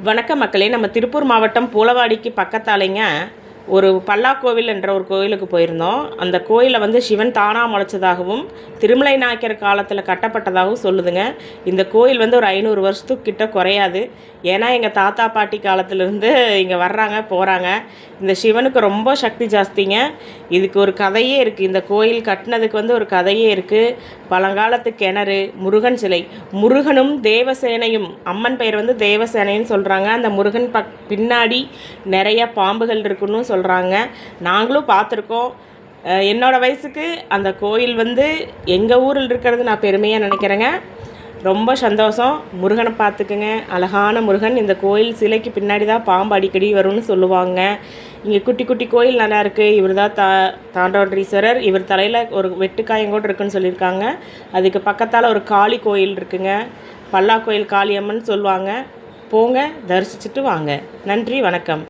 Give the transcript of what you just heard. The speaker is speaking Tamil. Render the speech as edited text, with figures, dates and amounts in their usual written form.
வணக்கம் மக்களே. நம்ம திருப்பூர் மாவட்டம் பூளவாடிக்கு பக்கத்தாலேங்க ஒரு பல்லாக்கோவில் என்ற ஒரு கோயிலுக்கு போயிருந்தோம். அந்த கோயிலை சிவன் தானா முளைச்சதாகவும் திருமலை நாயக்கர் காலத்தில் கட்டப்பட்டதாகவும் சொல்லுதுங்க. இந்த கோயில் ஒரு 500 வருஷத்துக்கு கிட்ட குறையாது. ஏன்னா எங்கள் தாத்தா பாட்டி காலத்திலேருந்து இங்கே வர்றாங்க போகிறாங்க. இந்த சிவனுக்கு ரொம்ப சக்தி ஜாஸ்திங்க. இதுக்கு ஒரு கதையே இருக்குது. இந்த கோயில் கட்டினதுக்கு ஒரு கதையே இருக்குது. பழங்காலத்து கிணறு, முருகன் சிலை, முருகனும் தேவசேனையும், அம்மன் பெயர் தேவசேனைன்னு சொல்கிறாங்க. அந்த முருகன் பின்னாடி நிறைய பாம்புகள் இருக்குன்னு சொல்கிறாங்க. நாங்களும் பார்த்துருக்கோம். என்னோடய வயசுக்கு அந்த கோயில் எங்கள் ஊரில் இருக்கிறது நான் பெருமையாக நினைக்கிறேங்க. ரொம்ப சந்தோஷம். முருகனை பார்த்துக்குங்க, அழகான முருகன். இந்த கோயில் சிலைக்கு பின்னாடி தான் பாம்பு அடிக்கடி வரும்னு சொல்லுவாங்க. இங்கே குட்டி குட்டி கோயில் நல்லா இருக்குது. இவர் தான் தாண்டவன்றீஸ்வரர். இவர் தலையில் ஒரு வெட்டுக்காயங்கூட இருக்குன்னு சொல்லியிருக்காங்க. அதுக்கு பக்கத்தால் ஒரு காளி கோயில் இருக்குங்க. பல்லா கோயில் காளியம்மன் சொல்லுவாங்க. போங்க, தரிசிச்சுட்டு வாங்க. நன்றி, வணக்கம்.